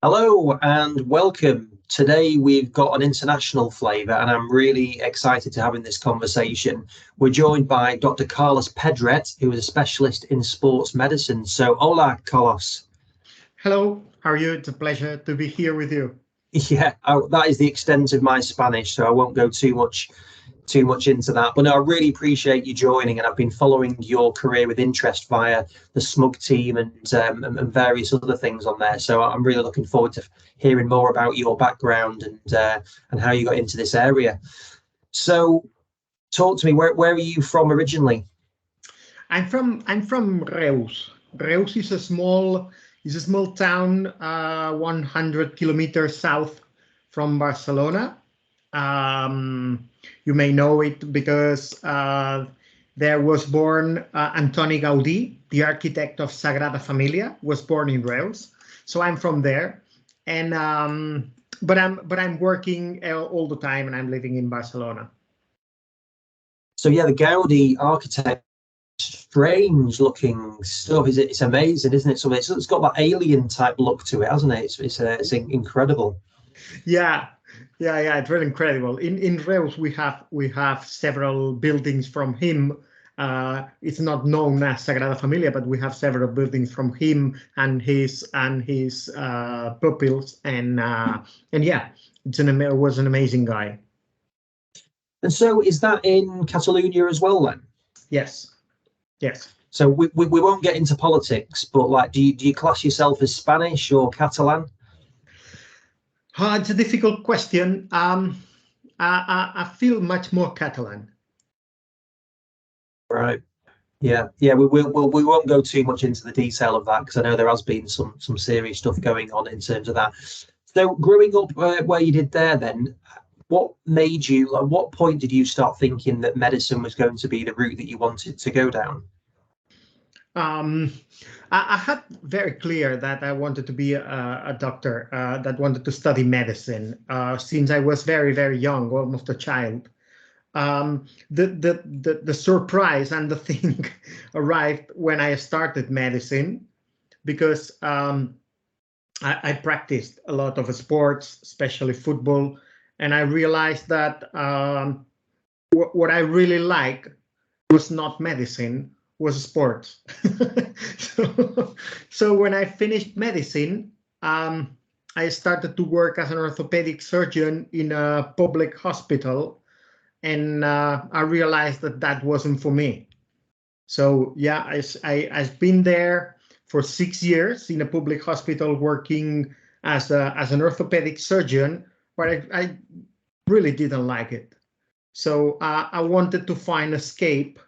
Hello and welcome. Today we've got an international flavour and I'm really excited to having this conversation. We're joined by Dr. Carlos Pedret, who is a specialist in sports medicine. So hola, Carlos. Hello, how are you? It's a pleasure to be here with you. Yeah, that is the extent of my Spanish, so I won't go too much into that. But no, I really appreciate you joining, and I've been following your career with interest via the Smug team and various other things on there. So I'm really looking forward to hearing more about your background and how you got into this area. So talk to me. Where are you from originally? I'm from Reus. Reus is a small town, 100 kilometers south from Barcelona. You may know it because there was born Antoni Gaudí, the architect of Sagrada Familia, was born in Reus. So I'm from there, and but I'm working all the time, and I'm living in Barcelona. So yeah, the Gaudi architect, strange looking stuff. It's amazing, isn't it? So it's got that alien type look to it, hasn't it? It's incredible. Yeah, it's really incredible. In Reus we have several buildings from him. It's not known as Sagrada Familia, but we have several buildings from him and his pupils, and yeah, it was an amazing guy. And so is that in Catalonia as well then? Yes. So we won't get into politics, but like, do you class yourself as Spanish or Catalan? It's a difficult question. I feel much more Catalan. Right. Yeah. We won't go too much into the detail of that because I know there has been some serious stuff going on in terms of that. So growing up where you did there, then what made you? At what point did you start thinking that medicine was going to be the route that you wanted to go down? I had very clear that I wanted to be a doctor, that wanted to study medicine since I was very, very young, almost a child. The surprise and the thing arrived when I started medicine, because I practiced a lot of sports, especially football, and I realized that what I really liked was not medicine, was sports. So when I finished medicine, I started to work as an orthopedic surgeon in a public hospital, and I realized that wasn't for me. So yeah, I've been there for 6 years in a public hospital working as an orthopedic surgeon, but I really didn't like it. So I wanted to find escape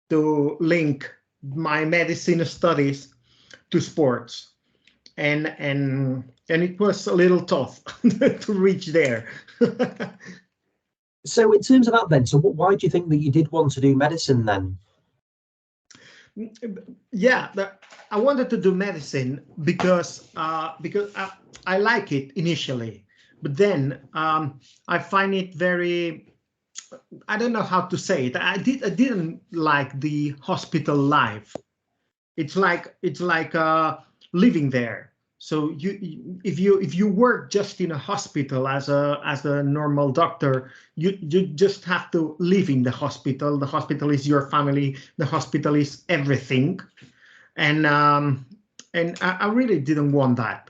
to link my medicine studies to sports, and it was a little tough to reach there. So in terms of that then, so why do you think that you did want to do medicine then? Yeah, I wanted to do medicine because I like it initially, but then I find it very, I don't know how to say it. I didn't like the hospital life. It's like living there. So if you work just in a hospital as a normal doctor, you just have to live in the hospital. The hospital is your family. The hospital is everything, and I really didn't want that,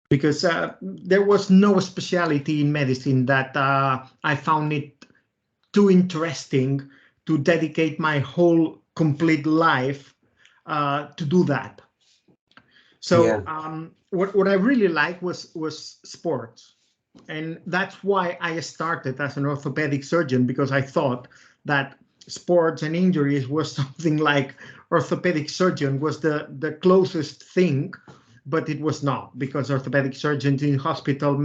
because there was no specialty in medicine that I found it too interesting to dedicate my whole complete life to do that. So yeah. What I really liked was sports, and that's why I started as an orthopedic surgeon, because I thought that sports and injuries was something like orthopedic surgeon was the closest thing, but it was not, because orthopedic surgeons in hospital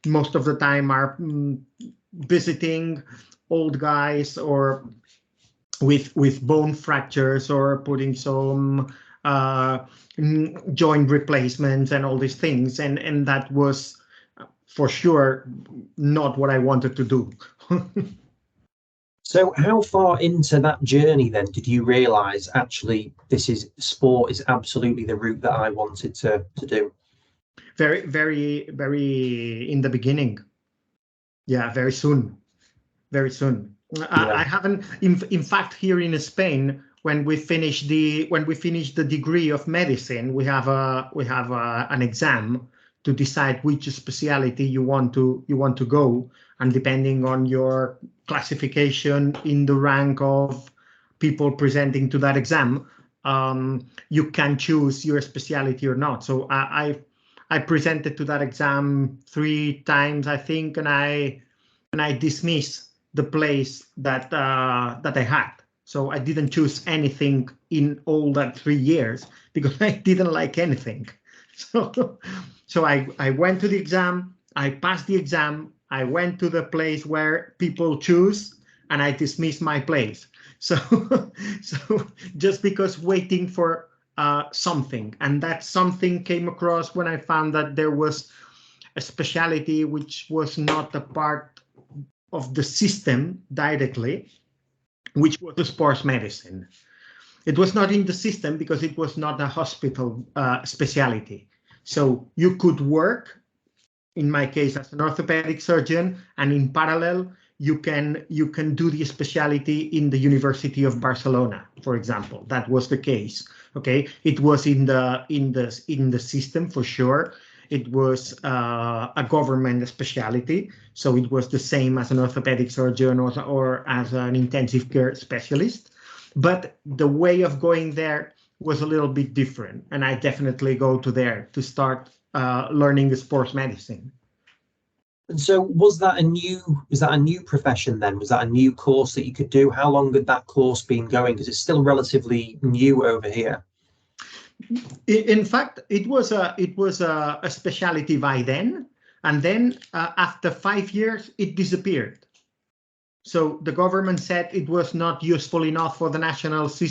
most of the time are visiting old guys or with bone fractures, or putting some joint replacements and all these things, and that was for sure not what I wanted to do. So how far into that journey then did you realize actually sport is absolutely the route that I wanted to do? very in the beginning. Yeah, very soon. I haven't. In fact, here in Spain, when we finish the degree of medicine, we have an exam to decide which specialty you want to go, and depending on your classification in the rank of people presenting to that exam, you can choose your specialty or not. So I presented to that exam 3 times, I think, and I dismissed the place that I had. So I didn't choose anything in all that 3 years because I didn't like anything. So I went to the exam, I passed the exam, I went to the place where people choose, and I dismissed my place. So just because waiting for something, and that something came across when I found that there was a specialty which was not a part of the system directly, which was the sports medicine. It was not in the system because it was not a hospital specialty. So you could work, in my case, as an orthopedic surgeon, and in parallel, you can do the specialty in the University of Barcelona, for example. That was the case. Okay, it was in the system for sure. It was a government specialty, so it was the same as an orthopedic surgeon or as an intensive care specialist. But the way of going there was a little bit different, and I definitely go to there to start learning the sports medicine. And so was that a new profession then? Was that a new course that you could do? How long had that course been going? Because it's still relatively new over here. In fact, it was a specialty by then, and then after 5 years, it disappeared. So the government said it was not useful enough for the national health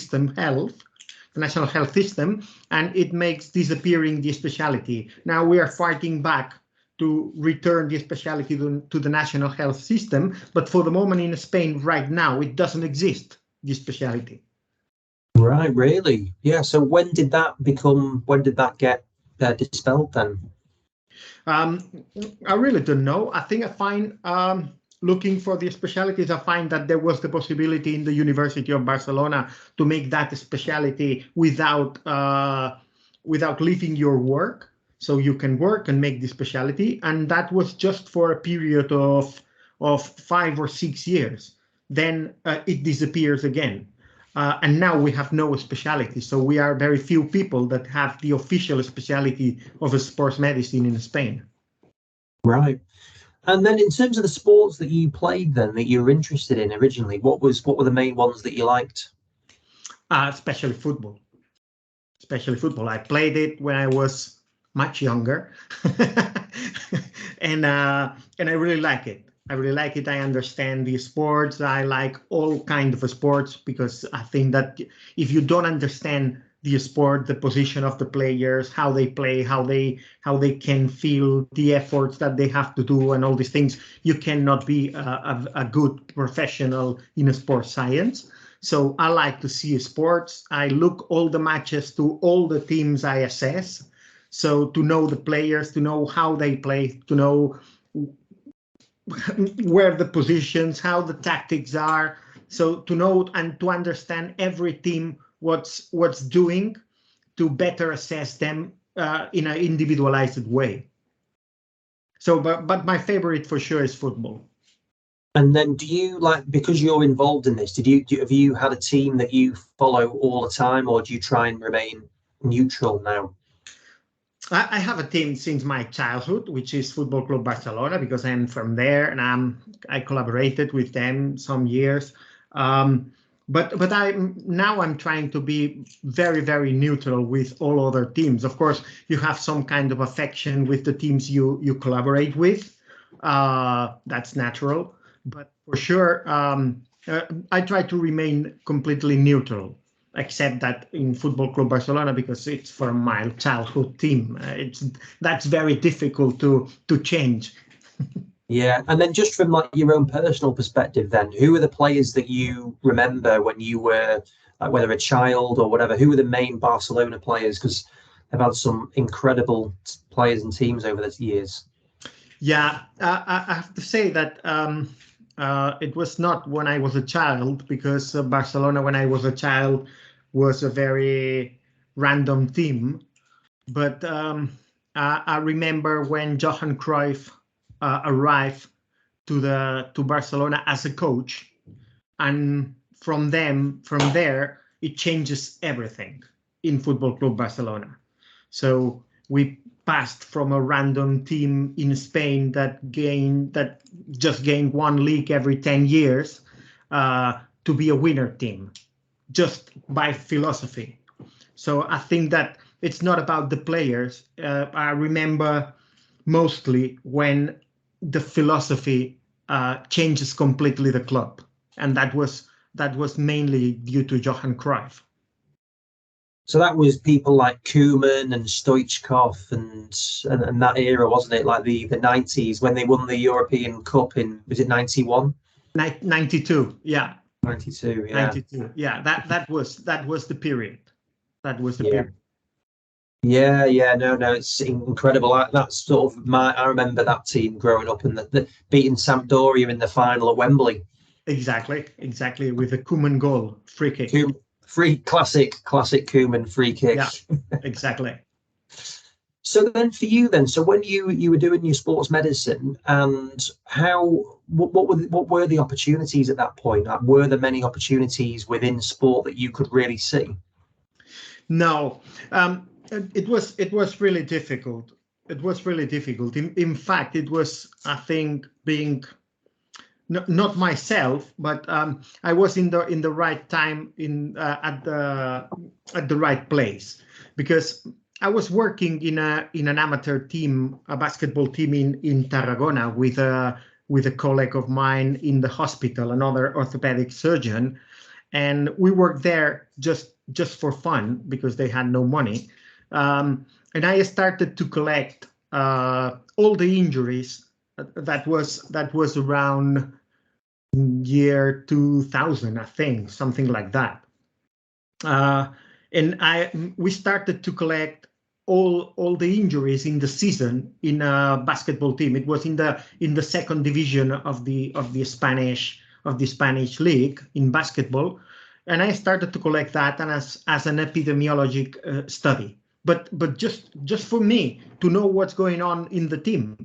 system, and it makes disappearing the specialty. Now we are fighting back to return the specialty to the national health system, but for the moment in Spain right now, it doesn't exist, the specialty. Right, really? Yeah. So when did that get dispelled then? I really don't know. I think I find looking for the specialties, I find that there was the possibility in the University of Barcelona to make that specialty without leaving your work. So you can work and make the specialty, and that was just for a period of 5 or 6 years. Then it disappears again. And now we have no specialty. So we are very few people that have the official specialty of sports medicine in Spain. Right. And then in terms of the sports that you played then, that you were interested in originally, what were the main ones that you liked? Especially football. I played it when I was much younger. and I really like it. I understand the sports. I like all kinds of sports because I think that if you don't understand the sport, the position of the players, how they play, how they can feel the efforts that they have to do and all these things, you cannot be a good professional in sports science. So I like to see sports. I look all the matches to all the teams I assess. So to know the players, to know how they play, to know where the positions, how the tactics are, so to know and to understand every team what's doing to better assess them in an individualized way. So, but my favorite for sure is football. And then do you, like, because you're involved in this, have you had a team that you follow all the time, or do you try and remain neutral now? I have a team since my childhood, which is Football Club Barcelona, because I'm from there and I collaborated with them some years. But I'm trying to be very, very neutral with all other teams. Of course, you have some kind of affection with the teams you collaborate with. That's natural. But for sure, I try to remain completely neutral, except that in Football Club Barcelona, because it's from my childhood team. That's very difficult to change. Yeah, and then just from like your own personal perspective, then who are the players that you remember when you were, like, whether a child or whatever? Who were the main Barcelona players? Because have had some incredible players and teams over the years. Yeah, I have to say that it was not when I was a child, because Barcelona, when I was a child, was a very random team. But I remember when Johan Cruyff arrived to Barcelona as a coach, and from there it changes everything in Football Club Barcelona. So we passed from a random team in Spain that just gained one league every 10 years to be a winner team, just by philosophy. So I think that it's not about the players. I remember mostly when the philosophy changes completely the club, and that was mainly due to Johan Cruyff. So that was people like Koeman and Stoichkov and that era, wasn't it? Like the 90s when they won the European Cup in, was it 91? 92, yeah. 92, yeah. 92, yeah. That was the period. That was the period. Yeah, no, it's incredible. That's sort of I remember that team growing up and the beating Sampdoria in the final at Wembley. Exactly, with a Koeman goal, free kick. Classic Koeman free kick. Yeah, exactly. So then for you then, so when you were doing your sports medicine, and what were the opportunities at that point? Like, were there many opportunities within sport that you could really see? No, it was really difficult. It was really difficult. In fact, it was, I think, being not myself, but I was in the right time at the right place, because I was working in an amateur team, a basketball team in Tarragona with a colleague of mine in the hospital, another orthopedic surgeon, and we worked there just for fun because they had no money, and I started to collect all the injuries. That was around year 2000, I think, something like that. And we started to collect all the injuries in the season in a basketball team. It was in the second division of the Spanish league in basketball, and I started to collect that and as an epidemiologic study. But just for me to know what's going on in the team.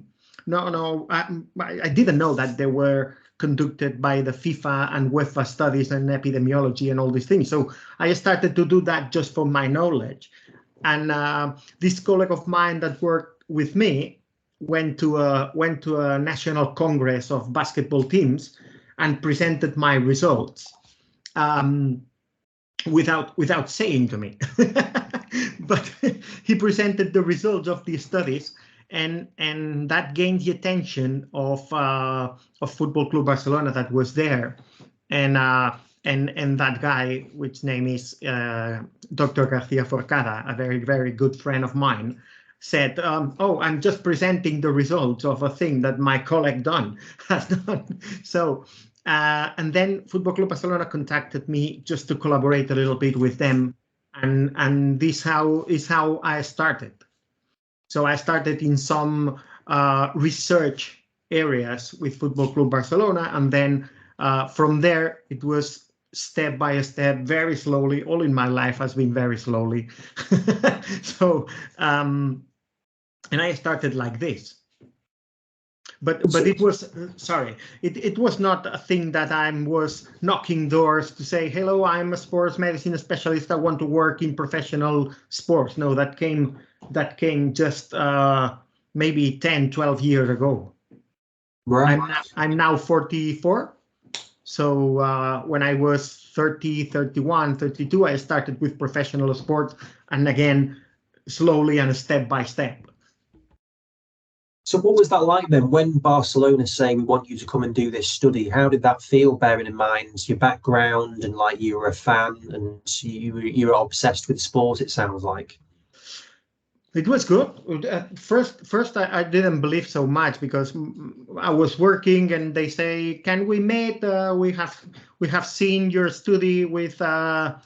No, I didn't know that they were conducted by the FIFA and UEFA studies and epidemiology and all these things. So I started to do that just for my knowledge. And this colleague of mine that worked with me went to a national congress of basketball teams and presented my results without saying to me. But he presented the results of the studies, and that gained the attention of Football Club Barcelona that was there, and that guy, which name is Dr. Garcia Forcada, a very, very good friend of mine, said, "Oh, I'm just presenting the results of a thing that my colleague has done." So, and then Football Club Barcelona contacted me just to collaborate a little bit with them, and this is how I started. So I started in some research areas with Football Club Barcelona, and then from there it was step by step, very slowly. All in my life has been very slowly. So, and I started like this. But it was, sorry, it was not a thing that I was knocking doors to say, hello, I'm a sports medicine specialist, I want to work in professional sports. No, that came just maybe 10, 12 years ago. Right. I'm now 44. So when I was 30, 31, 32, I started with professional sports, and again, slowly and step by step. So what was that like then when Barcelona say we want you to come and do this study? How did that feel, bearing in mind your background and like you were a fan and you were obsessed with sport, it sounds like? It was good. First I didn't believe so much because I was working and they say, can we meet? We have seen your study with the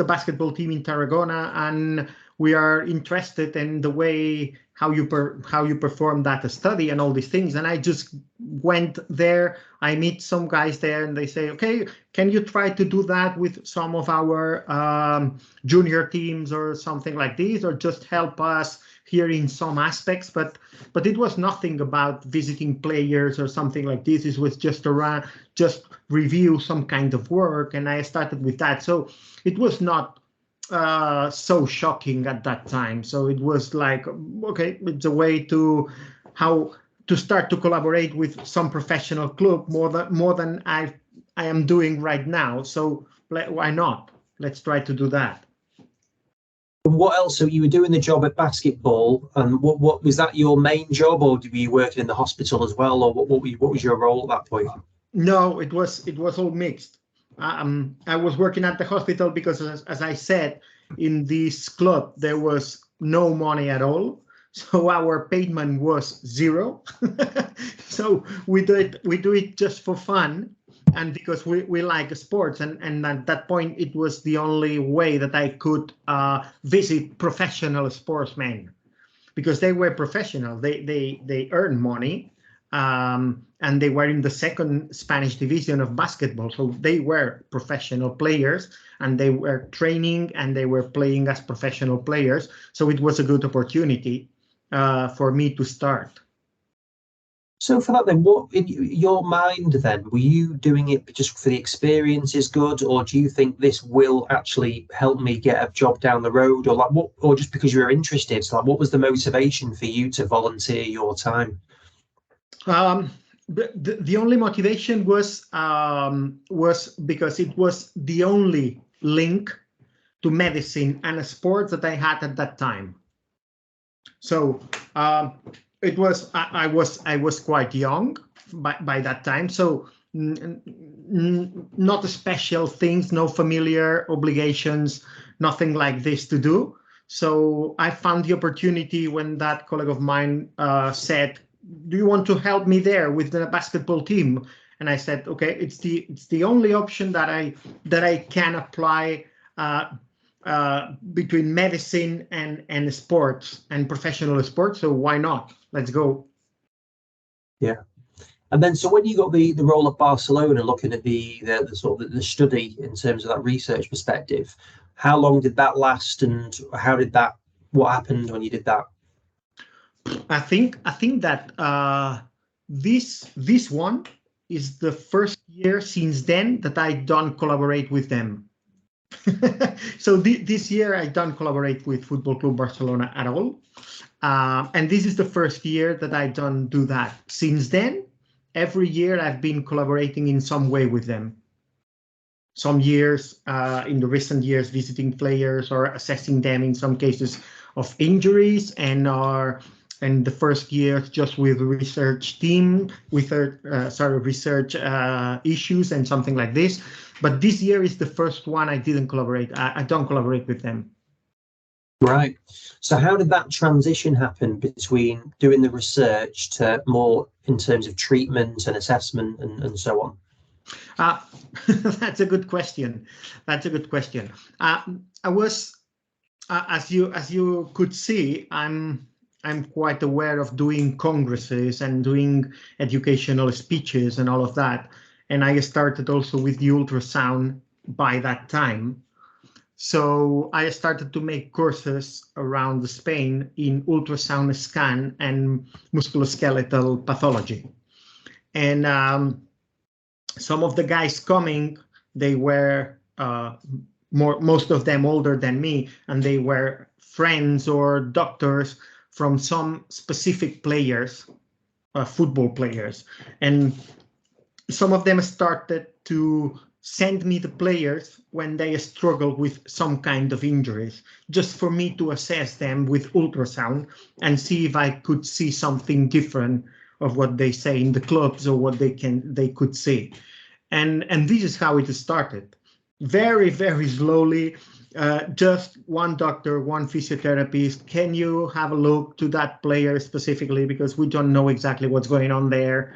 basketball team in Tarragona, and we are interested in the way how you perform that study and all these things. And I just went there. I meet some guys there, and they say, okay, can you try to do that with some of our junior teams or something like this, or just help us here in some aspects? But it was nothing about visiting players or something like this. It was just just review some kind of work, and I started with that. So it was not so shocking at that time. So it was like, okay, it's a way to start to collaborate with some professional club more than I am doing right now. So why not? Let's try to do that. And what else? So you were doing the job at basketball, and what was that your main job, or were you working in the hospital as well, or what was your role at that point? No, it was all mixed. I was working at the hospital because, as I said, in this club there was no money at all, so our payment was zero. So we do it just for fun, and because we like sports, and at that point it was the only way that I could visit professional sportsmen, because they were professional. They earn money. And they were in the second Spanish division of basketball. So they were professional players, and they were training and they were playing as professional players. So it was a good opportunity for me to start. So for that then, what in your mind then, were you doing it just for the experience is good, or do you think this will actually help me get a job down the road, or like what, or just because you were interested? So like, what was the motivation for you to volunteer your time? The only motivation was because it was the only link to medicine and sports that I had at that time. So it was I was quite young by that time, so not special things, no familiar obligations, nothing like this to do. So I found the opportunity when that colleague of mine said, do you want to help me there with the basketball team? And I said, okay, it's the only option that I can apply between medicine and sports and professional sports. So why not? Let's go. Yeah. And then, so when you got the role at Barcelona, looking at the sort of the study in terms of that research perspective, how long did that last, and what happened when you did that? I think that this one is the first year since then that I don't collaborate with them. So this year I don't collaborate with Football Club Barcelona at all, and this is the first year that I don't do that. Since then, every year I've been collaborating in some way with them. Some years, in the recent years, visiting players or assessing them in some cases of injuries, and the first year just with research team, with research issues and something like this. But this year is the first one I didn't collaborate. I don't collaborate with them. Right. So how did that transition happen between doing the research to more in terms of treatment and assessment and so on? That's a good question. That's a good question. I was, as you could see, I'm quite aware of doing congresses and doing educational speeches and all of that. And I started also with the ultrasound by that time. So I started to make courses around Spain in ultrasound scan and musculoskeletal pathology. And some of the guys coming, they were most of them older than me, and they were friends or doctors from some specific players, football players. And some of them started to send me the players when they struggle with some kind of injuries, just for me to assess them with ultrasound and see if I could see something different of what they say in the clubs or what they could see. And this is how it started. Very, very slowly, just one doctor, one physiotherapist. Can you have a look to that player specifically, because we don't know exactly what's going on there.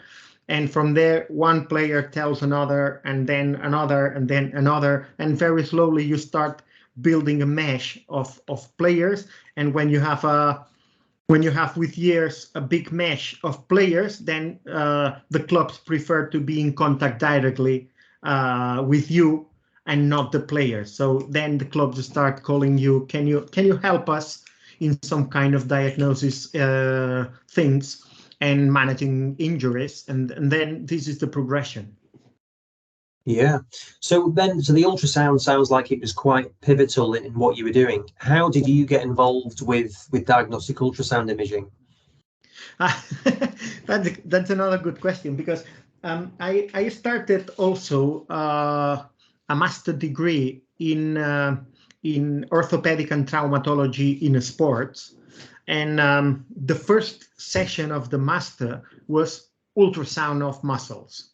And from there, one player tells another, and then another, and then another. And very slowly you start building a mesh of players. And when you have with years a big mesh of players, then the clubs prefer to be in contact directly with you and not the players. So then the clubs start calling you, can you help us in some kind of diagnosis things and managing injuries, and then this is the progression. Yeah. So the ultrasound sounds like it was quite pivotal in what you were doing. How did you get involved with diagnostic ultrasound imaging? That's another good question, because I started also a master degree in orthopedic and traumatology in sports, and the first session of the master was ultrasound of muscles.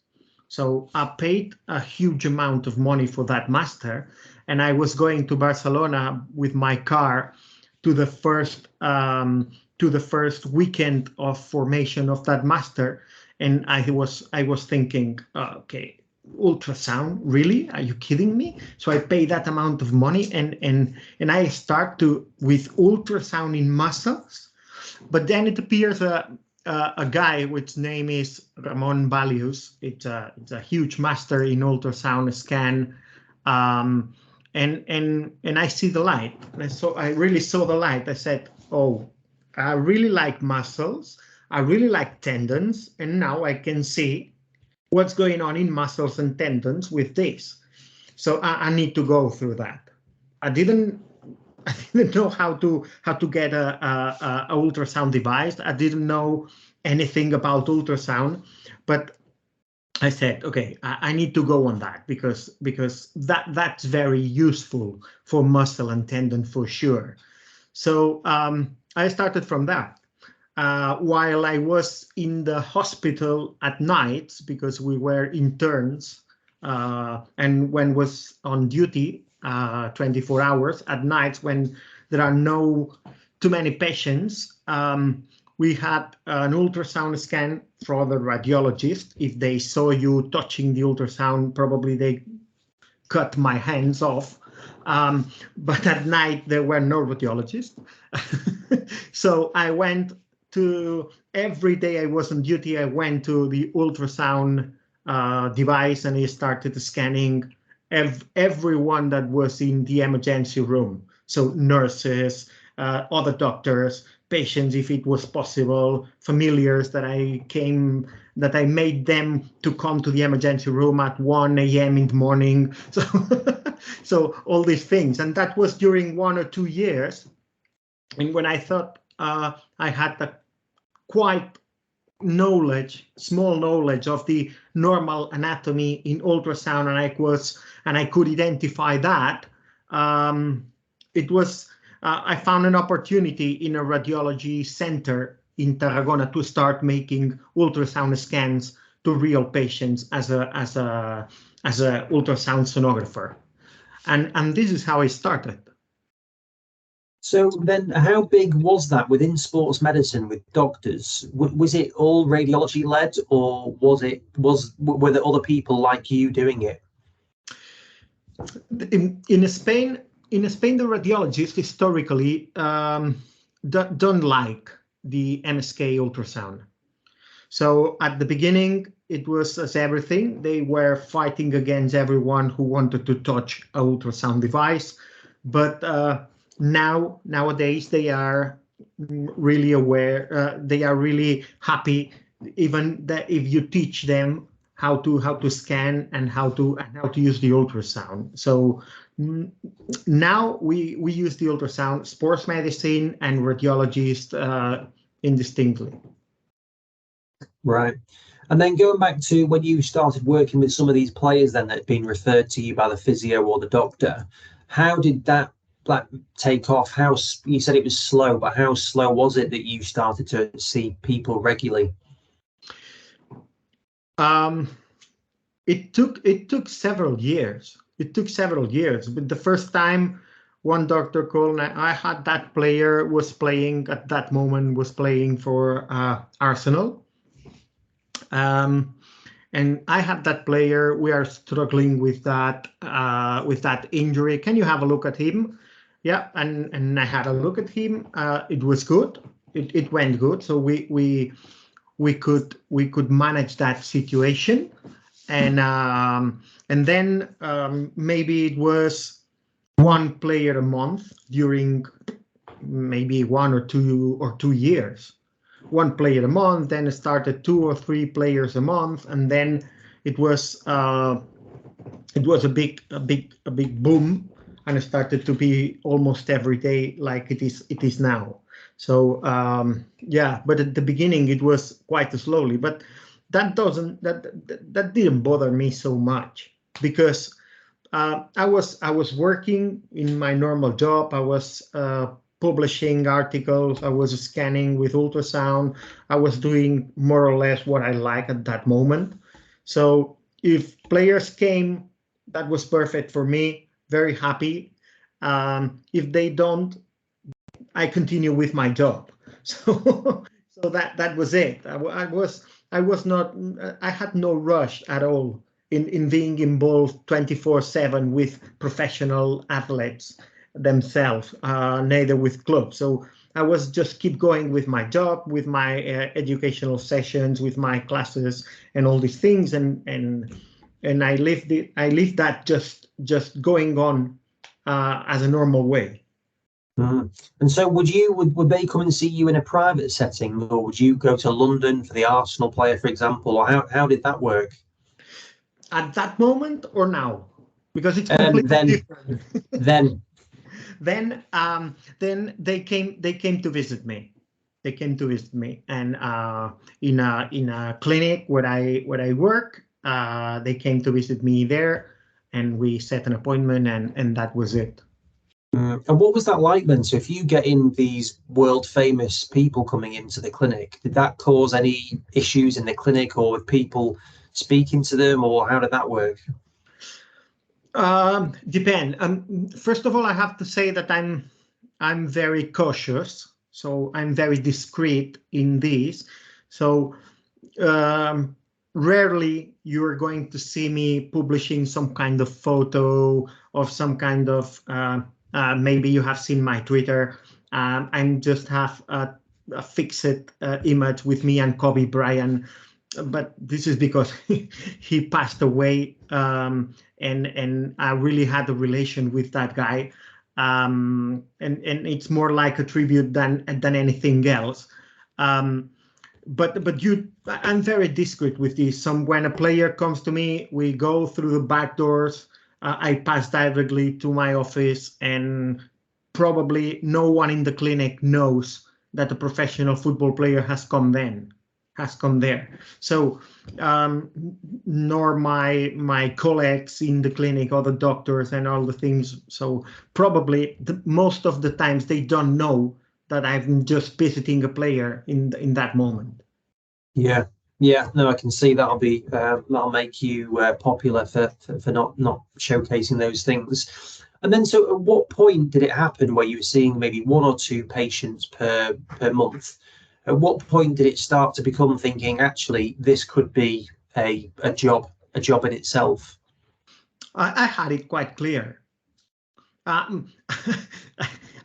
So I paid a huge amount of money for that master, and I was going to Barcelona with my car to the first weekend of formation of that master, and I was thinking, okay, ultrasound, really? Are you kidding me? So I pay that amount of money, and I start with ultrasound in muscles, but then it appears a guy which name is Ramon Valius. It's a huge master in ultrasound scan, and I see the light, and I really saw the light. I said, oh, I really like muscles, I really like tendons, and now I can see what's going on in muscles and tendons with this. So I need to go through that. I didn't know how to get a ultrasound device. I didn't know anything about ultrasound, but I said, okay, I need to go on that, because that's very useful for muscle and tendon for sure. So I started from that. While I was in the hospital at nights, because we were interns, and when was on duty 24 hours at nights, when there are no too many patients, we had an ultrasound scan for the radiologist. If they saw you touching the ultrasound, probably they cut my hands off. But at night there were no radiologists. So I went to, every day I was on duty, I went to the ultrasound device, and I started scanning everyone that was in the emergency room. So nurses, other doctors, patients, if it was possible, familiars that I made them to come to the emergency room at 1 a.m. in the morning. So, so all these things. And that was during 1 or 2 years. And when I thought I had a quite small knowledge of the normal anatomy in ultrasound, and I could identify that, I found an opportunity in a radiology center in Tarragona to start making ultrasound scans to real patients as a ultrasound sonographer, and this is how I started. So then, how big was that within sports medicine with doctors? Was it all radiology led, or were there other people like you doing it? In Spain, the radiologists historically don't like the MSK ultrasound. So at the beginning, it was as everything. They were fighting against everyone who wanted to touch an ultrasound device. But nowadays, they are really aware. They are really happy, even that if you teach them how to scan and how to use the ultrasound. So now we use the ultrasound, sports medicine and radiologists indistinctly. Right. And then going back to when you started working with some of these players then that had been referred to you by the physio or the doctor, how did that take off? You said it was slow, but how slow was it that you started to see people regularly? It took several years. But the first time one doctor called, I had that player was playing at that moment, was playing for Arsenal. and I had that player. We are struggling with that injury. Can you have a look at him? Yeah, and I had a look at him. It was good. It went good. So we could manage that situation, and then maybe it was one player a month during maybe 2 years. One player a month, then it started 2 or 3 players a month, and then it was a big boom, and it started to be almost every day like it is now. So yeah, but at the beginning it was quite slowly, but that didn't bother me so much, because I was working in my normal job. I was publishing articles. I was scanning with ultrasound. I was doing more or less what I like at that moment. So if players came, that was perfect for me. Very happy. If they don't, I continue with my job. So that was it. I had no rush at all in being involved 24/7 with professional athletes themselves, neither with clubs. So I was just keep going with my job, with my educational sessions, with my classes, and all these things, and I lived that just going on as a normal way. And so would they come and see you in a private setting, or would you go to London for the Arsenal player, for example, or how did that work? At that moment or now? Because it's completely different. Then they came to visit me. They came to visit me, and in a clinic where I work, they came to visit me there, and we set an appointment, and that was it. And what was that like then? So if you get in these world famous people coming into the clinic, did that cause any issues in the clinic, or with people speaking to them, or how did that work? Depend. First of all, I have to say that I'm very cautious, so I'm very discreet in this. So rarely you're going to see me publishing some kind of photo of some kind of maybe you have seen my Twitter. I just have a fixed image with me and Kobe Bryant, but this is because he passed away, and I really had a relation with that guy, and it's more like a tribute than anything else. But I'm very discreet with this. When a player comes to me, we go through the back doors. I pass directly to my office, and probably no one in the clinic knows that a professional football player has come there. So nor my colleagues in the clinic, or the doctors and all the things. So probably most of the times they don't know that I'm just visiting a player in that moment. Yeah. No, I can see that'll make you popular for not showcasing those things. And then, so at what point did it happen where you were seeing maybe 1 or 2 patients per month? At what point did it start to become thinking, actually, this could be a job in itself? I had it quite clear. I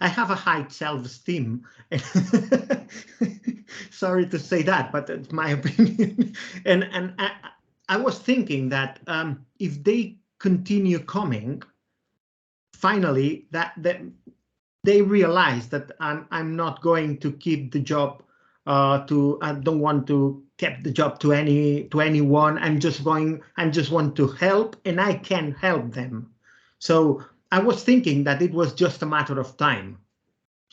have a high self-esteem. Sorry to say that, but it's my opinion. and I was thinking that if they continue coming, finally that they realize that I'm not going to keep the job. I don't want to keep the job to anyone. I just want to help, and I can help them. So I was thinking that it was just a matter of time.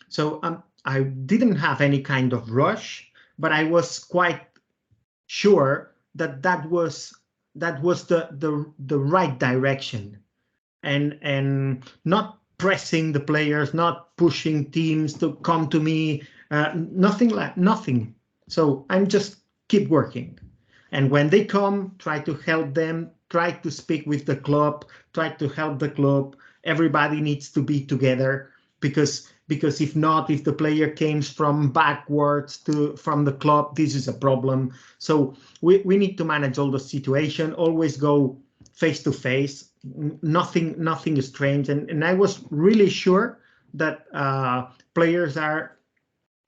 So I didn't have any kind of rush, but I was quite sure that was the right direction, and not pressing the players, not pushing teams to come to me, nothing. So I'm just keep working, and when they come, try to help them, try to speak with the club, try to help the club. Everybody needs to be together, because because if not, if the player came from backwards from the club, this is a problem. So we need to manage all the situation, always go face to face, nothing is strange. And I was really sure that players are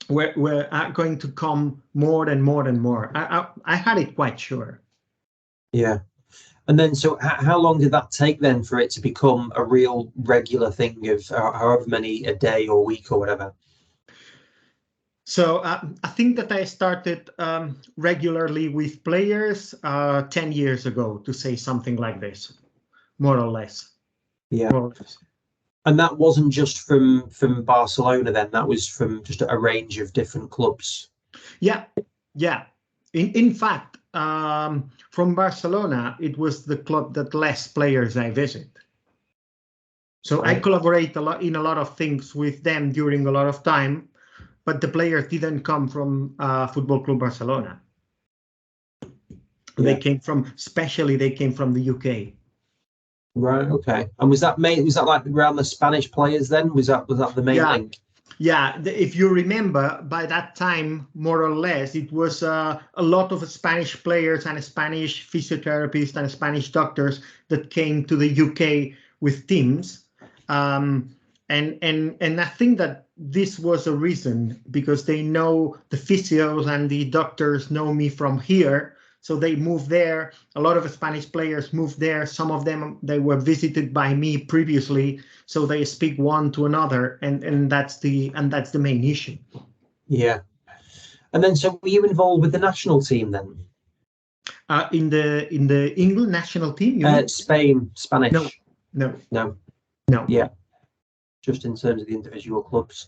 going to come more and more and more. I had it quite sure. Yeah. And then, so how long did that take then for it to become a real regular thing of however many a day or week or whatever? So I think that I started regularly with players 10 years ago, to say something like this, more or less. Yeah. More or less. And that wasn't just from Barcelona then, that was from just a range of different clubs. Yeah. In fact, from Barcelona, it was the club that less players I visit. So right. I collaborate in a lot of things with them during a lot of time, but the players didn't come from Football Club Barcelona. Yeah. They came from the UK. Right. Okay. And was that like around the Spanish players then? Was that the main link? Yeah. If you remember, by that time, more or less, it was a lot of Spanish players and Spanish physiotherapists and Spanish doctors that came to the UK with teams. And I think that this was a reason, because they know the physios and the doctors know me from here. So they moved there. A lot of Spanish players moved there. Some of them, they were visited by me previously, so they speak one to another, and that's the main issue. Yeah. And then, so were you involved with the national team then? In the England national team? Spain, Spanish. No. Yeah. Just in terms of the individual clubs.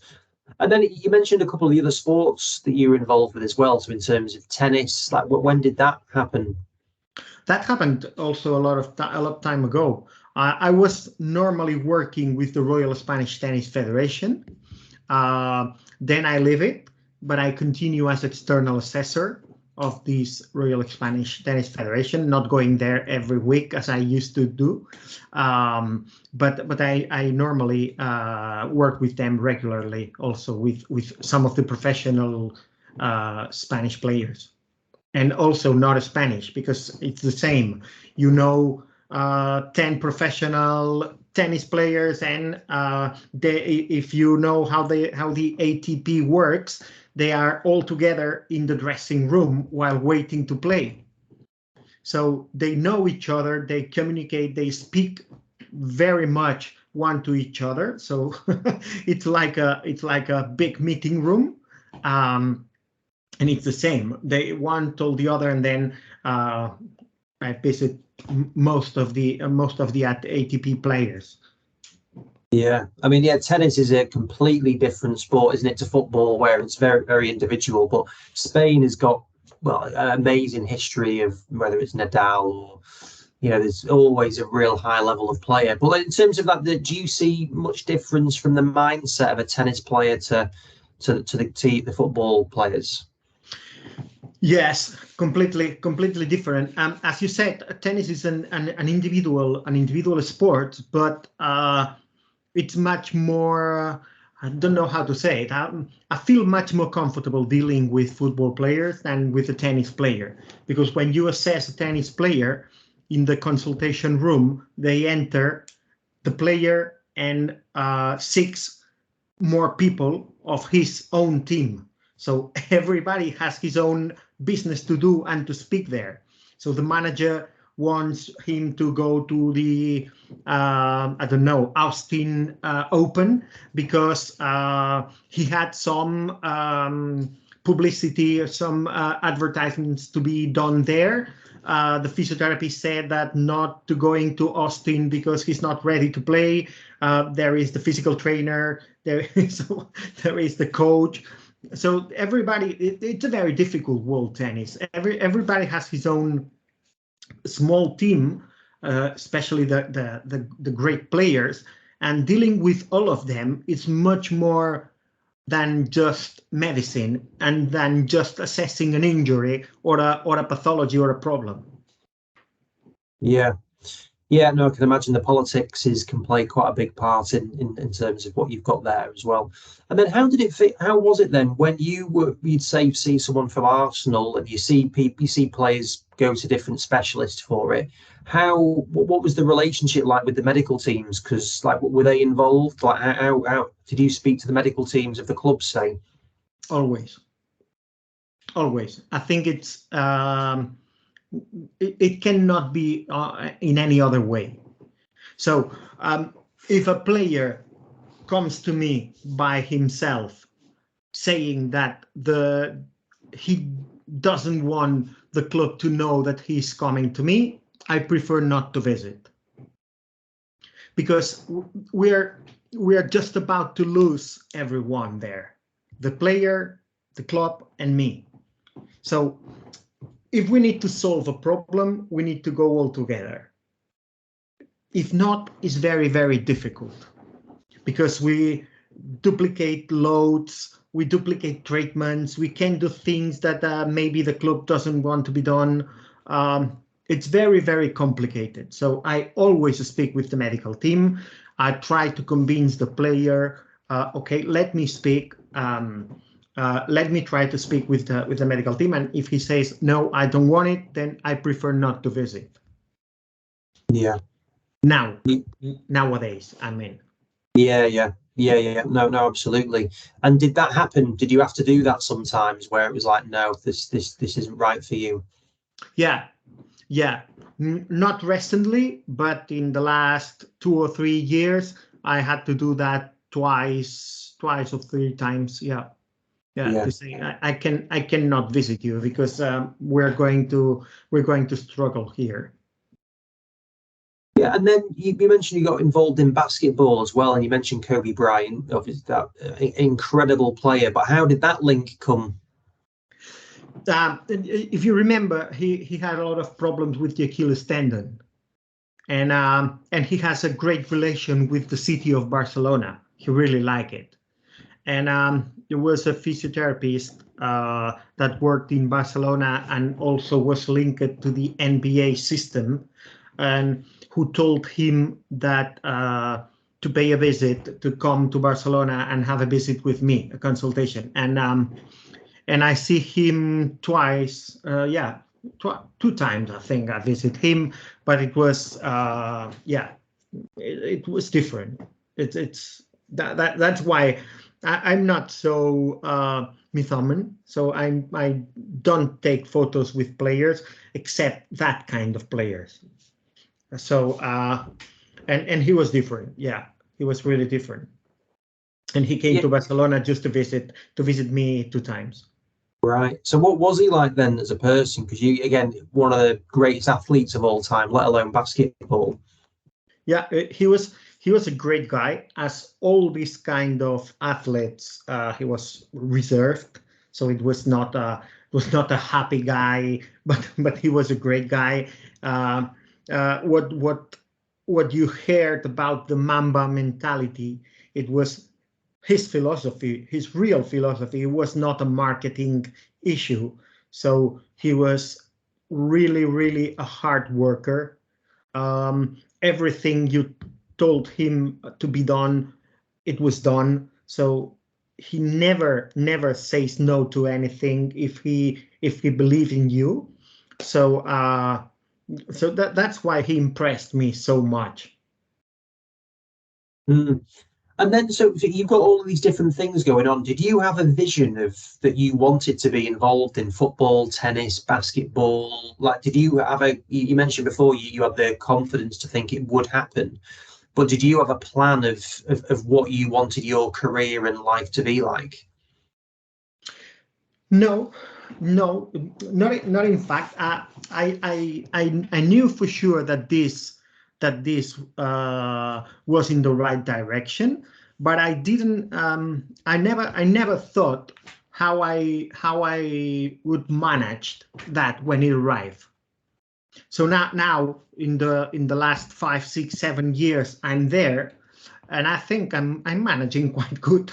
And then you mentioned a couple of the other sports that you were involved with as well. So in terms of tennis, like when did that happen? That happened also a lot of time ago. I was normally working with the Royal Spanish Tennis Federation. Then I leave it, but I continue as external assessor of this Royal Spanish Tennis Federation, not going there every week as I used to do. But I normally work with them regularly, also with some of the professional Spanish players, and also not Spanish, because it's the same. 10 professional tennis players, and if you know how the ATP works, they are all together in the dressing room while waiting to play. So they know each other, they communicate, they speak very much one to each other. So it's like a big meeting room, and it's the same. They one told the other, and then I visit most of the ATP players. Yeah, I mean, tennis is a completely different sport, isn't it, to football, where it's very, very individual. But Spain has got, an amazing history of whether it's Nadal or, there's always a real high level of player. But in terms of that, do you see much difference from the mindset of a tennis player to the football players? Yes, completely different. As you said, tennis is an individual sport, but it's much more, I don't know how to say it. I feel much more comfortable dealing with football players than with a tennis player, because when you assess a tennis player in the consultation room, they enter the player and 6 more people of his own team. So everybody has his own business to do and to speak there. So the manager wants him to go to the Austin Open, because he had some publicity or some advertisements to be done there. The physiotherapist said that not to going to Austin because he's not ready to play. There is the physical trainer, there is the coach. So everybody, it's a very difficult world, tennis. Everybody has his own small team, especially the great players, and dealing with all of them is much more than just medicine and than just assessing an injury or a pathology or a problem. Yeah. Yeah, no, I can imagine the politics can play quite a big part in terms of what you've got there as well. And then how did it fit? How was it then when you'd say see someone from Arsenal and you see people, you see players go to different specialists for it? What was the relationship like with the medical teams? Because like, were they involved? Like, how did you speak to the medical teams of the clubs, say? Always, always. I think it cannot be in any other way. So if a player comes to me by himself saying that he doesn't want the club to know that he's coming to me, I prefer not to visit, because we're just about to lose everyone there, the player, the club, and me. So if we need to solve a problem, we need to go all together. If not, it's very, very difficult, because we duplicate loads, we duplicate treatments, we can do things that maybe the club doesn't want to be done. It's very, very complicated. So I always speak with the medical team. I try to convince the player, okay, let me speak. Let me try to speak with the medical team. And if he says, no, I don't want it, then I prefer not to visit. Yeah. Nowadays, I mean. Yeah. No, absolutely. And did that happen? Did you have to do that sometimes where it was like, no, this isn't right for you? Yeah. Not recently, but in the last 2 or 3 years, I had to do that twice or 3 times. Yeah. To say I cannot visit you because we're going to struggle here. Yeah, and then you mentioned you got involved in basketball as well, and you mentioned Kobe Bryant, obviously that incredible player. But how did that link come? If you remember, he had a lot of problems with the Achilles tendon, and he has a great relation with the city of Barcelona. He really liked it. And there was a physiotherapist that worked in Barcelona and also was linked to the NBA system, and who told him that to pay a visit, to come to Barcelona and have a visit with me, a consultation. And I see him twice, 2 times, I think I visit him, but it was, it was different. That's why I'm not so mythoman, so I don't take photos with players except that kind of players. So and he was different. Yeah, he was really different, and he came to Barcelona just to visit me 2 times. Right. So what was he like then as a person? Because you, again, one of the greatest athletes of all time, let alone basketball. Yeah, he was a great guy. As all these kind of athletes, he was reserved. So it was not a happy guy, but he was a great guy. What you heard about the Mamba mentality, it was his philosophy, his real philosophy. It was not a marketing issue. So he was really, really a hard worker. Everything you told him to be done, it was done. So he never says no to anything if he believes in you. So that's why he impressed me so much. And then, so you've got all of these different things going on. Did you have a vision of that you wanted to be involved in football, tennis, basketball? Like, did you have you mentioned before you had the confidence to think it would happen, but did you have a plan of what you wanted your career and life to be like? No, not in fact. I knew for sure that this was in the right direction, but I didn't. I never thought how I would manage that when it arrived. So now in the last 5, 6, 7 years, I'm there, and I think I'm managing quite good.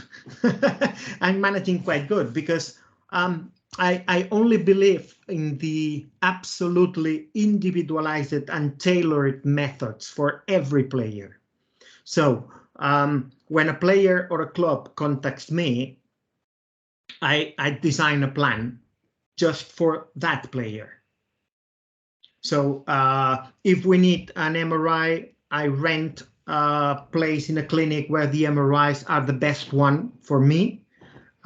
I'm managing quite good because I only believe in the absolutely individualized and tailored methods for every player. So when a player or a club contacts me, I design a plan just for that player. So if we need an MRI, I rent a place in a clinic where the MRIs are the best one for me.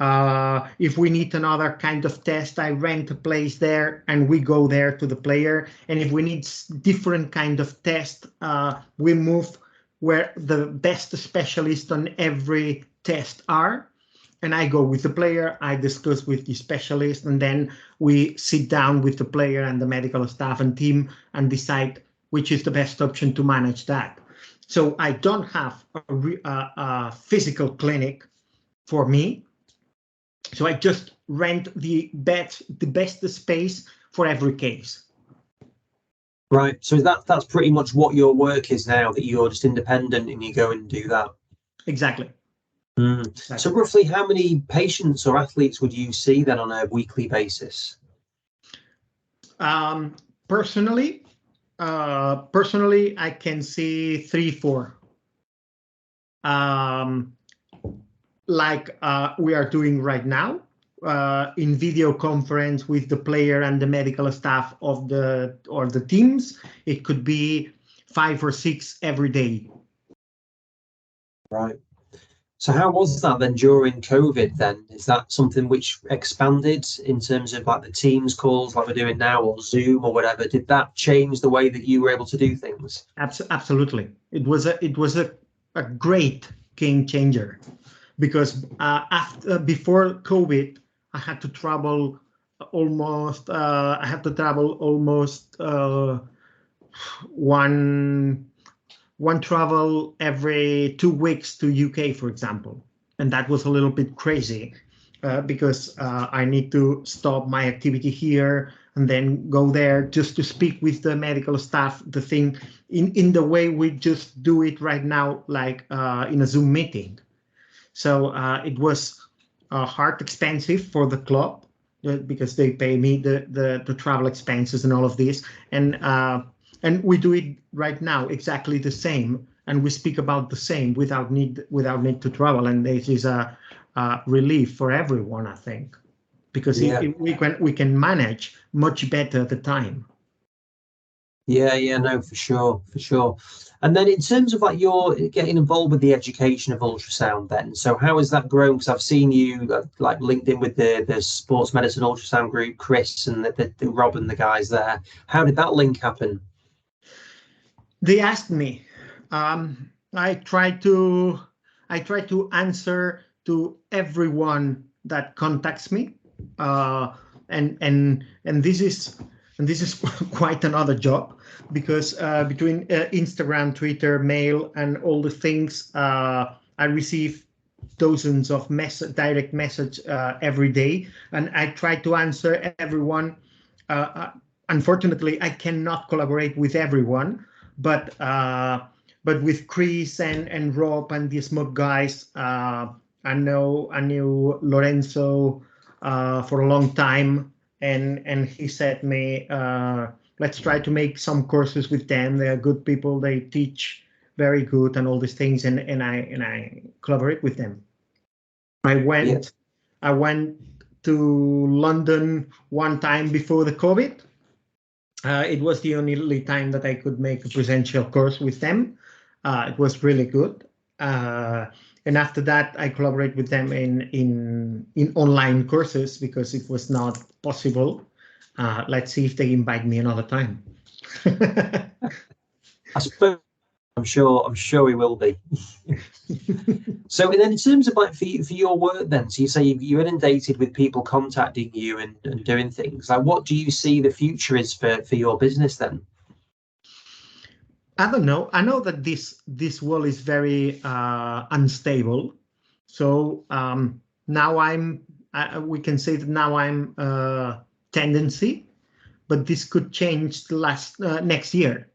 If we need another kind of test, I rent a place there and we go there to the player. And if we need different kind of test, we move where the best specialists on every test are. And I go with the player, I discuss with the specialist, and then we sit down with the player and the medical staff and team and decide which is the best option to manage that. So I don't have a physical clinic for me. So I just rent the best space for every case. Right. So that's pretty much what your work is now, that you're just independent and you go and do that. Exactly. Exactly. So roughly how many patients or athletes would you see then on a weekly basis? Personally, I can see 3-4. Like we are doing right now, in video conference with the player and the medical staff of the teams. It could be 5 or 6 every day. Right. So how was that then during COVID then? Is that something which expanded in terms of like the Teams calls like we're doing now, or Zoom or whatever? Did that change the way that you were able to do things? Absolutely. It was a great game changer, because before COVID, I had to travel almost one travel every 2 weeks to UK, for example. And that was a little bit crazy because I need to stop my activity here and then go there just to speak with the medical staff, the thing in the way we just do it right now, like in a Zoom meeting. So it was hard expensive for the club because they pay me the travel expenses and all of this. And we do it right now exactly the same, and we speak about the same without need to travel. And this is a relief for everyone, I think, because we can manage much better the time. Yeah, no, for sure. And then in terms of like you're getting involved with the education of ultrasound then, so how has that grown? Because I've seen you like linked in with the sports medicine ultrasound group, Chris and the Rob and the guys there. How did that link happen? They asked me. I try to answer to everyone that contacts me, and this is quite another job, because between Instagram, Twitter, mail, and all the things, I receive dozens of direct message every day, and I try to answer everyone. Unfortunately, I cannot collaborate with everyone, but with Chris and Rob and the Smoke guys, I knew Lorenzo for a long time, and he said me, let's try to make some courses with them. They are good people. They teach very good and all these things, and I collaborate with them. I went to London one time before the COVID. It was the only time that I could make a presential course with them. It was really good. And after that, I collaborate with them in online courses because it was not possible. Let's see if they invite me another time. I suppose I'm sure we will be. So, and then in terms of like for your work then, so you say you're inundated with people contacting you and doing things. Like, what do you see the future is for your business then? I don't know. I know that this world is very unstable. So now we can say that now I'm tendency, but this could change next year.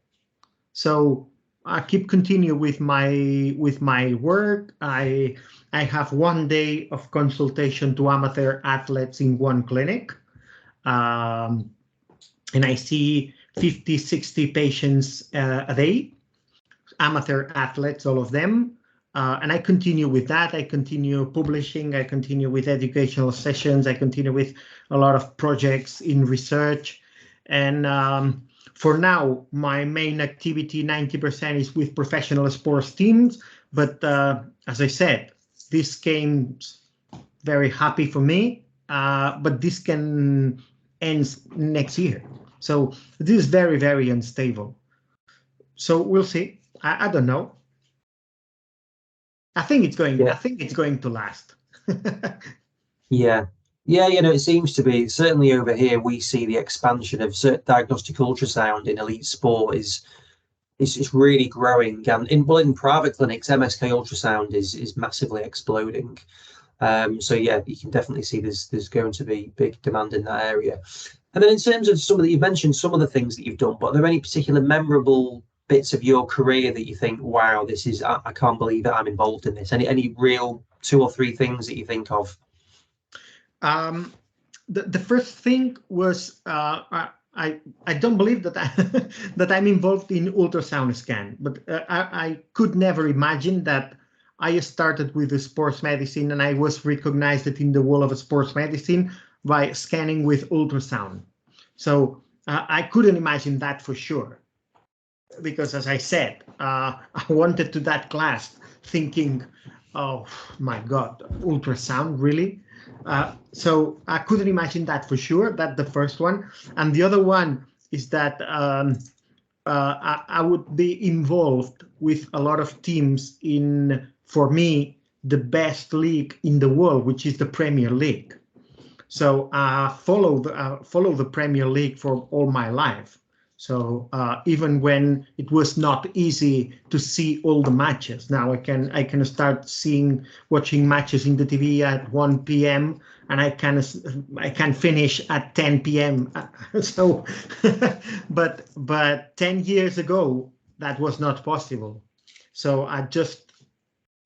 So I continue with my work. I have 1 day of consultation to amateur athletes in one clinic. and I see 50, 60 patients a day, amateur athletes, all of them. And I continue with that. I continue publishing. I continue with educational sessions. I continue with a lot of projects in research. And for now, my main activity, 90%, is with professional sports teams. But as I said, this came very happy for me. But this can end next year. So this is very, very unstable. So we'll see. I don't know. I think it's going. Yeah. I think it's going to last. Yeah. Yeah, it seems to be. Certainly over here, we see the expansion of diagnostic ultrasound in elite sport is really growing. And in private clinics, MSK ultrasound is massively exploding. So yeah, you can definitely see there's going to be big demand in that area. And then in terms of you've mentioned some of the things that you've done, but are there any particular memorable bits of your career that you think, wow, this is, I can't believe that I'm involved in this? Any real 2 or 3 things that you think of? The first thing was I don't believe that that I'm involved in ultrasound scan, but I could never imagine that I started with the sports medicine and I was recognized in the world of sports medicine by scanning with ultrasound. So I couldn't imagine that for sure. Because as I said, I wanted to that class thinking, oh my God, ultrasound, really? So I couldn't imagine that for sure. That's the first one. And the other one is that I would be involved with a lot of teams in, for me, the best league in the world, which is the Premier League. So follow the Premier League for all my life. So even when it was not easy to see all the matches, now I can start watching matches in the TV at 1 p.m. and I can finish at 10 p.m. So, but 10 years ago that was not possible. So I just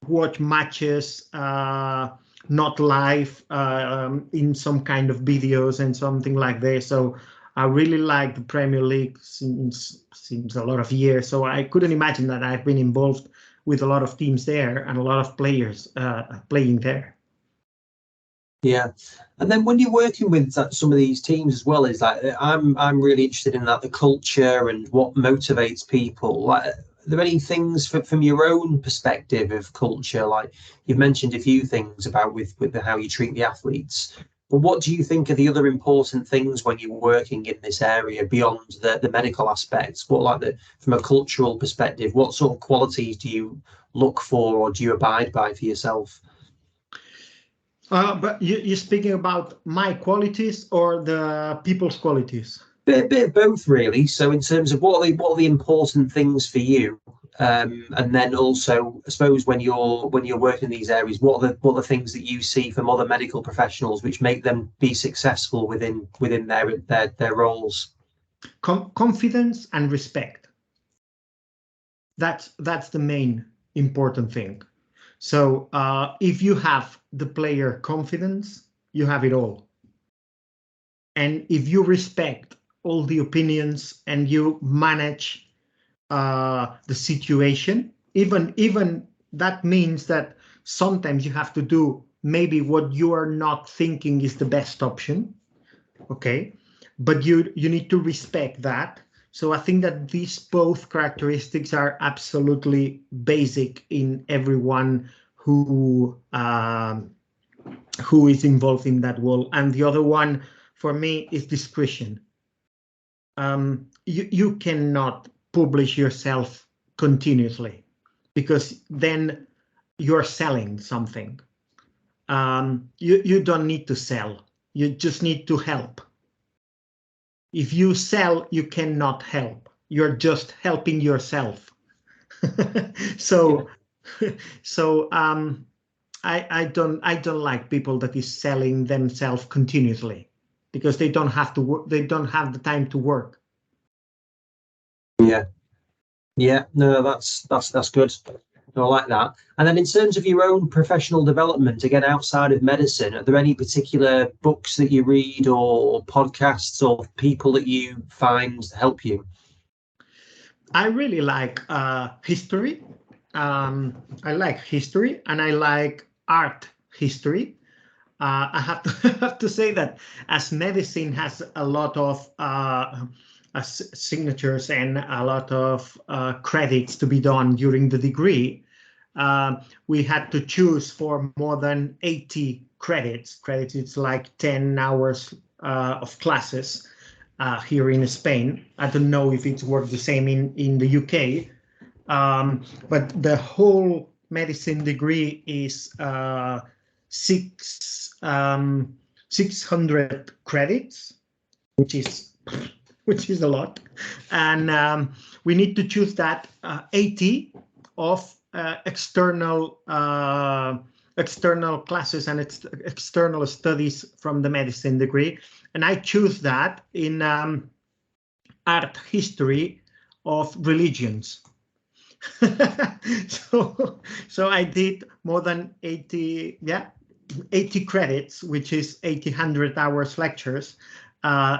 watch matches not live in some kind of videos and something like this. So I really like the Premier League since a lot of years. So I couldn't imagine that I've been involved with a lot of teams there and a lot of players playing there. Yeah, and then when you're working with some of these teams as well, is like I'm really interested in that, the culture and what motivates people. Like, are there any things from your own perspective of culture? Like you've mentioned a few things about with how you treat the athletes. But what do you think are the other important things when you're working in this area beyond the medical aspects? What, from a cultural perspective, what sort of qualities do you look for or do you abide by for yourself? But you're speaking about my qualities or the people's qualities? Bit of both, really. So in terms of what are the important things for you, and then also, I suppose when you're working in these areas, what are the things that you see from other medical professionals which make them be successful within their roles? Confidence and respect. That's the main important thing. So if you have the player confidence, you have it all. And if you respect all the opinions and you manage the situation, even that means that sometimes you have to do maybe what you are not thinking is the best option, okay? But you need to respect that. So I think that these both characteristics are absolutely basic in everyone who is involved in that world. And the other one for me is discretion. You cannot publish yourself continuously because then you're selling something. You don't need to sell. You just need to help. If you sell, you cannot help. You're just helping yourself. I don't like people that is selling themselves continuously because they don't have to work. They don't have the time to work. Yeah. No, that's good. I like that. And then in terms of your own professional development, again, outside of medicine, are there any particular books that you read or podcasts or people that you find help you? I really like history. I like history and I like art history. I have to have to say that as medicine has a lot of signatures and a lot of credits to be done during the degree, we had to choose for more than 80 credits. Credits, it's like 10 hours of classes here in Spain. I don't know if it's worked the same in the UK, but the whole medicine degree is 600 credits, which is a lot, and we need to choose that 80 of external classes and external studies from the medicine degree, and I choose that in art history of religions. so I did more than 80 credits, which is 800 hours lectures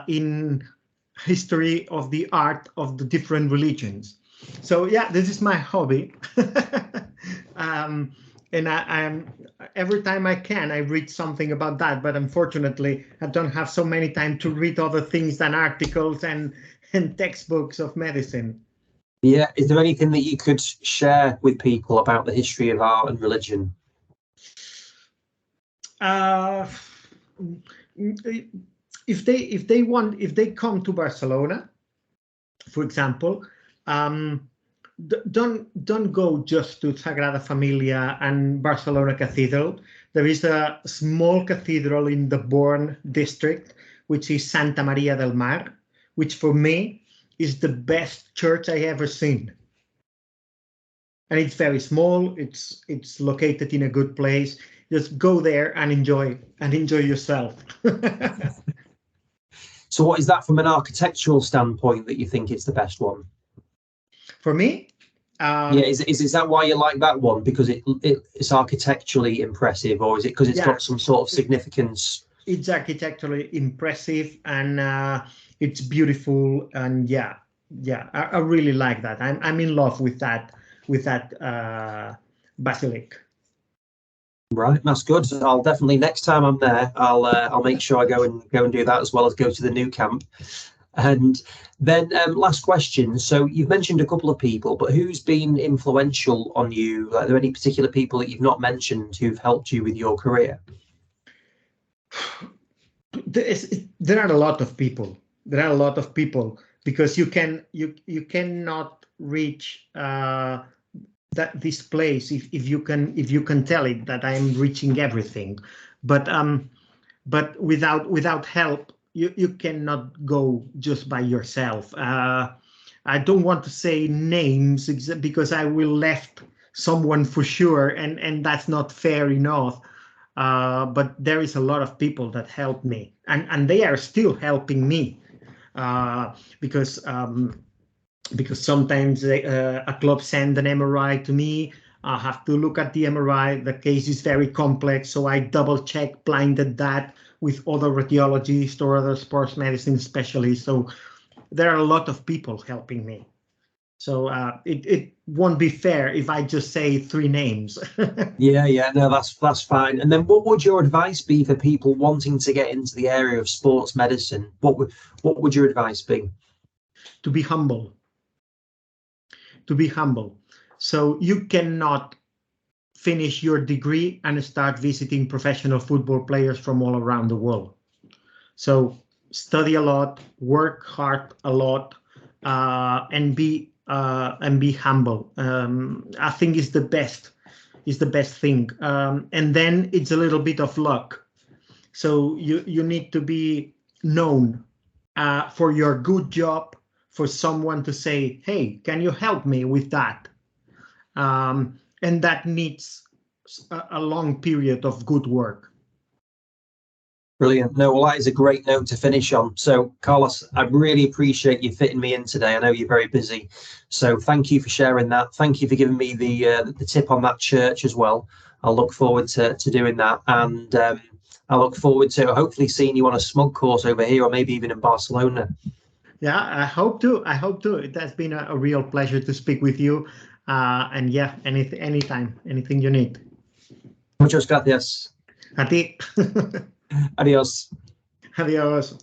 in history of the art of the different religions. So yeah, this is my hobby. And I'm every time I can, I read something about that, but unfortunately I don't have so many time to read other things than articles and textbooks of medicine. Yeah, is there anything that you could share with people about the history of art and religion? If they come to Barcelona, for example, don't go just to Sagrada Familia and Barcelona Cathedral. There is a small cathedral in the Born district, which is Santa Maria del Mar, which for me is the best church I ever seen. And it's very small. It's located in a good place. Just go there and enjoy yourself. So what is that from an architectural standpoint that you think it's the best one? For me? Yeah, is that why you like that one? Because it's architecturally impressive, or is it because it's got some sort of significance? It's architecturally impressive and it's beautiful, and I really like that. I'm in love with that basilic. Right, that's good. I'll definitely next time I'm there, I'll make sure I go and do that as well as go to the new camp. And then last question. So you've mentioned a couple of people, but who's been influential on you? Are there any particular people that you've not mentioned who've helped you with your career? There are a lot of people. There are a lot of people because you cannot reach this place if you can tell it that I'm reaching everything, but without help you cannot go just by yourself. I don't want to say names because I will left someone for sure, and that's not fair enough. But there is a lot of people that helped me, and they are still helping me because sometimes a club send an MRI to me. I have to look at the MRI. The case is very complex, so I double check, blinded that with other radiologists or other sports medicine specialists. So there are a lot of people helping me. So it won't be fair if I just say 3 names. Yeah, no, that's fine. And then what would your advice be for people wanting to get into the area of sports medicine? What would your advice be? To be humble. To be humble. So you cannot finish your degree and start visiting professional football players from all around the world. So study a lot, work hard a lot, and be humble. I think is the best thing. And then it's a little bit of luck. So you need to be known for your good job, for someone to say, hey, can you help me with that? And that needs a long period of good work. Brilliant. No, well, that is a great note to finish on. So, Carlos, I really appreciate you fitting me in today. I know you're very busy, so thank you for sharing that. Thank you for giving me the tip on that church as well. I'll look forward to doing that, and I look forward to hopefully seeing you on a smug course over here, or maybe even in Barcelona. Yeah, I hope to. It has been a real pleasure to speak with you. And yeah, anytime, anything you need. Muchas gracias. A ti. Adiós. Adiós.